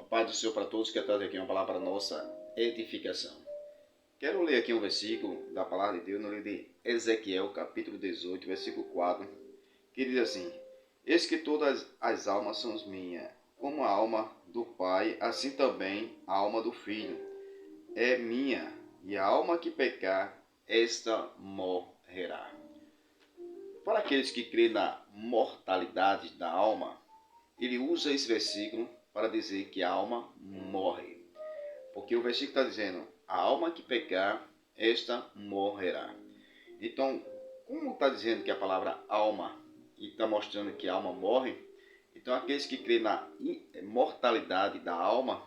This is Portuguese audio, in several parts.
paz do Senhor para todos que traz aqui uma palavra para nossa edificação. Quero ler aqui um versículo da palavra de Deus no livro de Ezequiel, capítulo 18, versículo 4, que diz assim: Eis que todas as almas são minhas, como a alma do Pai, assim também a alma do Filho é minha, e a alma que pecar, esta morrerá. Para aqueles que creem na mortalidade da alma, ele usa esse versículo para dizer que a alma morre. Porque o versículo está dizendo, a alma que pecar, esta morrerá. Então, como está dizendo que a palavra alma, e está mostrando que a alma morre, então aqueles que creem na mortalidade da alma,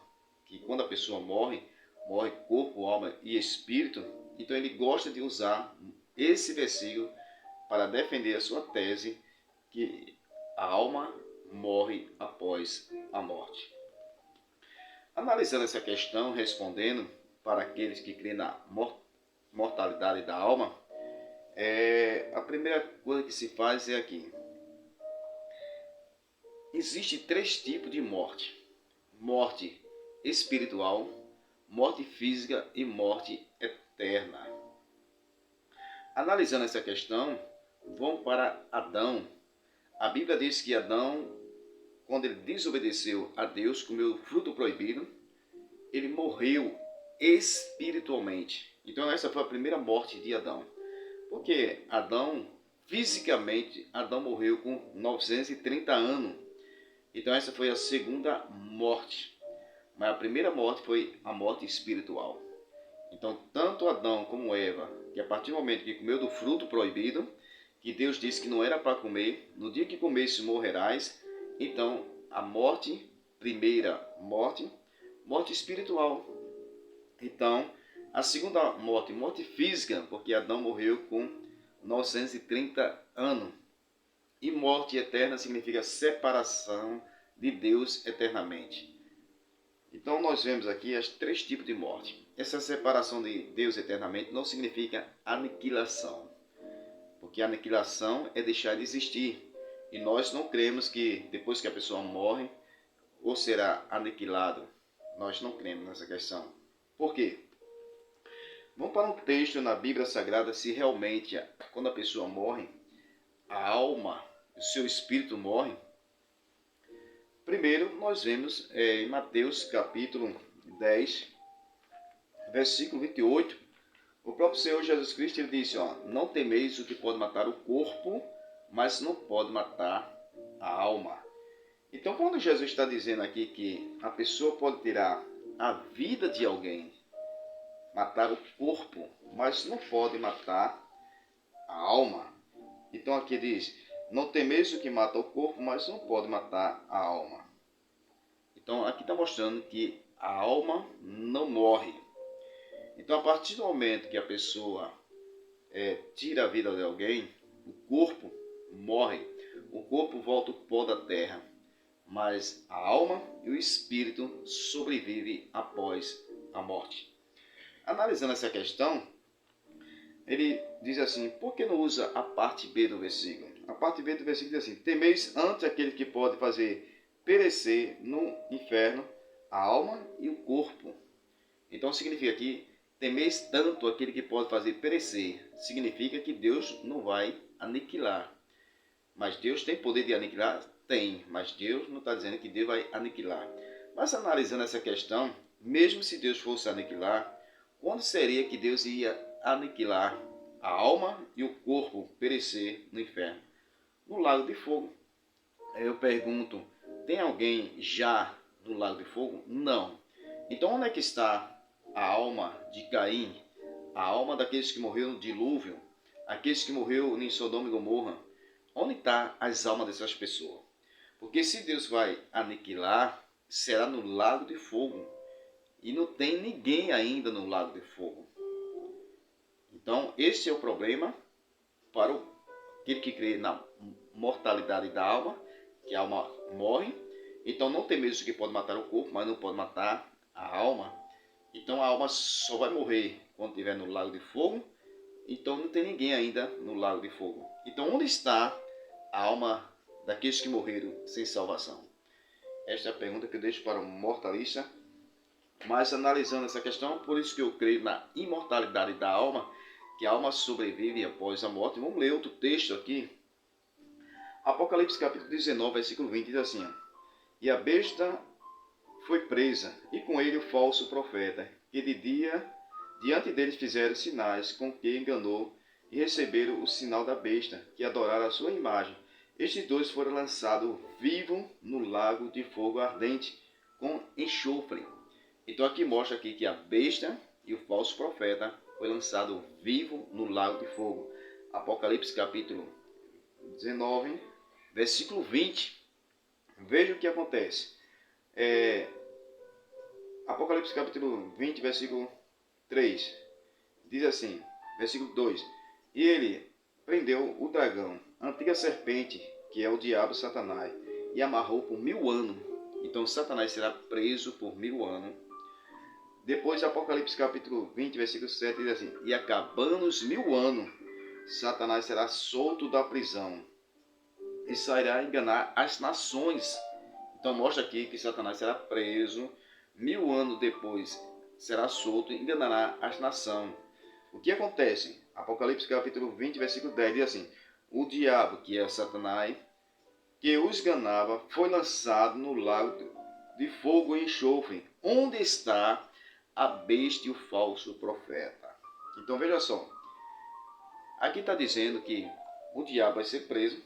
que quando a pessoa morre, morre corpo, alma e espírito, então ele gosta de usar esse versículo para defender a sua tese que a alma morre após a morte. Analisando essa questão, respondendo para aqueles que creem na mortalidade da alma, a primeira coisa que se faz é aqui. Existem três tipos de morte: morte espiritual, morte física e morte eterna. Analisando essa questão, vamos para Adão. A Bíblia diz que Adão, quando ele desobedeceu a Deus, comeu o fruto proibido, ele morreu espiritualmente. Então essa foi a primeira morte de Adão. Porque Adão, fisicamente, Adão morreu com 930 anos. Então essa foi a segunda morte. Mas a primeira morte foi a morte espiritual. Então tanto Adão como Eva, que a partir do momento que comeu do fruto proibido, que Deus disse que não era para comer, no dia que comesse morrerás, então a morte, primeira morte, morte espiritual. Então, a segunda morte, morte física, porque Adão morreu com 930 anos. E morte eterna significa separação de Deus eternamente. Então, nós vemos aqui os três tipos de morte. Essa separação de Deus eternamente não significa aniquilação. Porque a aniquilação é deixar de existir. E nós não cremos que depois que a pessoa morre, ou será aniquilado. Nós não cremos nessa questão. Por quê? Vamos para um texto na Bíblia Sagrada, se realmente, quando a pessoa morre, a alma, o seu espírito morre. Primeiro, nós vemos em Mateus capítulo 10, versículo 28, o próprio Senhor Jesus Cristo ele disse, não temeis o que pode matar o corpo, mas não pode matar a alma. Então, quando Jesus está dizendo aqui que a pessoa pode tirar a vida de alguém, matar o corpo, mas não pode matar a alma. Então aqui diz, não temeis o que mata o corpo, mas não pode matar a alma. Então aqui está mostrando que a alma não morre. Então a partir do momento que a pessoa tira a vida de alguém, o corpo morre. O corpo volta ao pó da terra. Mas a alma e o espírito sobrevivem após a morte. Analisando essa questão, ele diz assim, por que não usa a parte B do versículo? A parte B do versículo diz assim, temeis ante aquele que pode fazer perecer no inferno a alma e o corpo. Então significa que temeis tanto aquele que pode fazer perecer. Significa que Deus não vai aniquilar. Mas Deus tem poder de aniquilar? Tem, mas Deus não está dizendo que Deus vai aniquilar. Mas analisando essa questão, mesmo se Deus fosse aniquilar, quando seria que Deus ia aniquilar a alma e o corpo perecer no inferno? No lago de fogo. Eu pergunto, tem alguém já no lago de fogo? Não. Então onde é que está a alma de Caim? A alma daqueles que morreram no dilúvio? Aqueles que morreram em Sodoma e Gomorra? Onde estão as almas dessas pessoas? Porque se Deus vai aniquilar, será no lago de fogo. E não tem ninguém ainda no lago de fogo. Então, esse é o problema para aquele que crê na mortalidade da alma, que a alma morre. Então, não tem mesmo que pode matar o corpo, mas não pode matar a alma. Então, a alma só vai morrer quando estiver no lago de fogo. Então, não tem ninguém ainda no lago de fogo. Então, onde está a alma daqueles que morreram sem salvação? Esta é a pergunta que eu deixo para o mortalista. Mas analisando essa questão, por isso que eu creio na imortalidade da alma, que a alma sobrevive após a morte. Vamos ler outro texto aqui. Apocalipse capítulo 19, versículo 20, diz assim: E a besta foi presa, e com ele o falso profeta, que de dia diante deles fizeram sinais, com que enganou, e receberam o sinal da besta, que adoraram a sua imagem. Estes dois foram lançados vivos no lago de fogo ardente, com enxofre. Então aqui mostra aqui que a besta e o falso profeta foi lançado vivo no lago de fogo. Apocalipse capítulo 19, versículo 20. Veja o que acontece. Apocalipse capítulo 20, versículo 3. Diz assim, versículo 2. E ele prendeu o dragão, a antiga serpente, que é o diabo Satanás, e amarrou por 1000 anos. Então Satanás será preso por 1000 anos. Depois, Apocalipse capítulo 20, versículo 7, diz assim: E acabando os 1000 anos, Satanás será solto da prisão e sairá a enganar as nações. Então mostra aqui que Satanás será preso, 1000 anos depois será solto e enganará as nações. O que acontece? Apocalipse capítulo 20, versículo 10 diz assim: O diabo, que é Satanás, que os enganava, foi lançado no lago de fogo e enxofre, onde está a besta e o falso profeta. Então veja só, aqui está dizendo que o diabo vai ser preso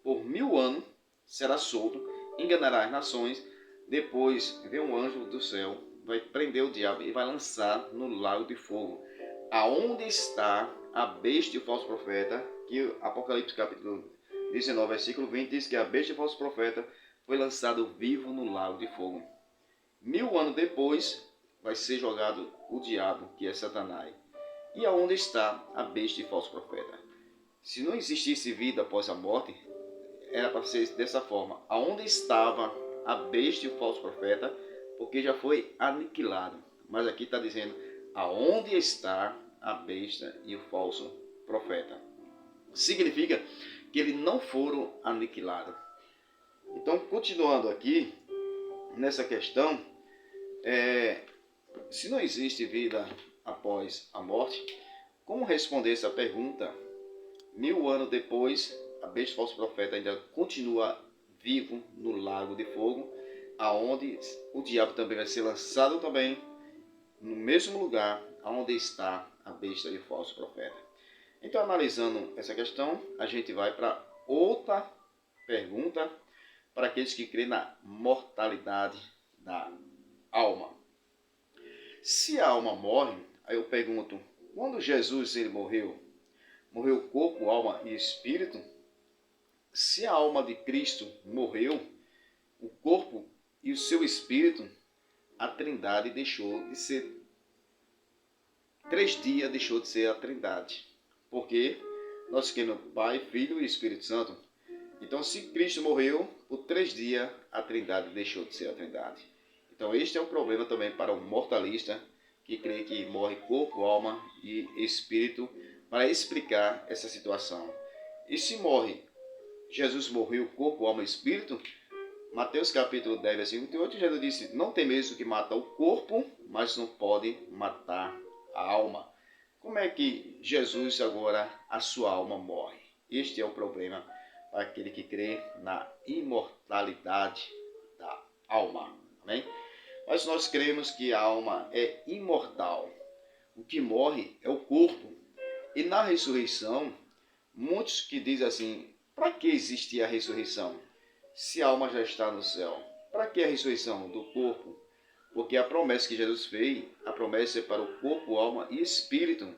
por 1000 anos, será solto, enganará as nações, depois vem um anjo do céu, vai prender o diabo e vai lançar no lago de fogo, aonde está a besta e o falso profeta, que Apocalipse capítulo 19, versículo 20 diz que a besta e o falso profeta foi lançado vivo no lago de fogo. 1000 anos depois vai ser jogado o diabo, que é Satanás. E aonde está a besta e falso profeta? Se não existisse vida após a morte, era para ser dessa forma. Aonde estava a besta e o falso profeta? Porque já foi aniquilado. Mas aqui está dizendo aonde está a besta e o falso profeta. Significa que eles não foram aniquilados. Então, continuando aqui nessa questão, se não existe vida após a morte, como responder essa pergunta? 1000 anos depois, a besta e falso profeta ainda continua vivo no lago de fogo, aonde o diabo também vai ser lançado também no mesmo lugar onde está a besta e o falso profeta. Então, analisando essa questão, a gente vai para outra pergunta para aqueles que creem na mortalidade da alma. Se a alma morre, aí eu pergunto, quando Jesus ele morreu corpo, alma e espírito? Se a alma de Cristo morreu, o corpo e o seu espírito, a Trindade deixou de ser 3 dias, deixou de ser a Trindade. Porque nós queremos Pai, Filho e Espírito Santo. Então, se Cristo morreu, por 3 dias, a Trindade deixou de ser a Trindade. Então, este é um problema também para o mortalista, que crê que morre corpo, alma e espírito, para explicar essa situação. E se morre, Jesus morreu corpo, alma e espírito, Mateus capítulo 10, versículo 28, Jesus disse, não temeis o que mata o corpo, mas não pode matar a alma. Como é que Jesus agora, a sua alma morre? Este é o problema para aquele que crê na imortalidade da alma. Amém? Mas nós cremos que a alma é imortal. O que morre é o corpo. E na ressurreição, muitos que dizem assim, para que existe a ressurreição? Se a alma já está no céu. Para que a ressurreição do corpo? Porque a promessa que Jesus fez, a promessa é para o corpo, alma e espírito.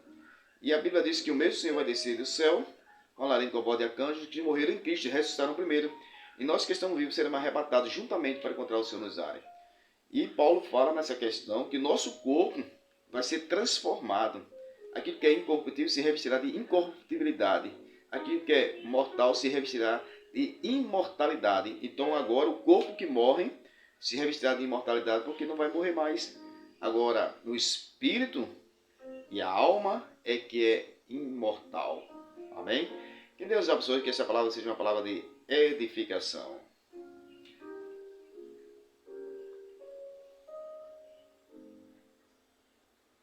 E a Bíblia diz que o mesmo Senhor vai descer do céu, com a laranja, com a voz de arcanjos, que morreram em Cristo e ressuscitaram primeiro. E nós que estamos vivos seremos arrebatados juntamente para encontrar o Senhor nos ares. E Paulo fala nessa questão que nosso corpo vai ser transformado. Aquilo que é incorruptível se revestirá de incorruptibilidade. Aquilo que é mortal se revestirá de imortalidade. Então agora o corpo que morre se revestirá de imortalidade porque não vai morrer mais. Agora o espírito e a alma é que é imortal. Amém? Que Deus abençoe, que essa palavra seja uma palavra de edificação.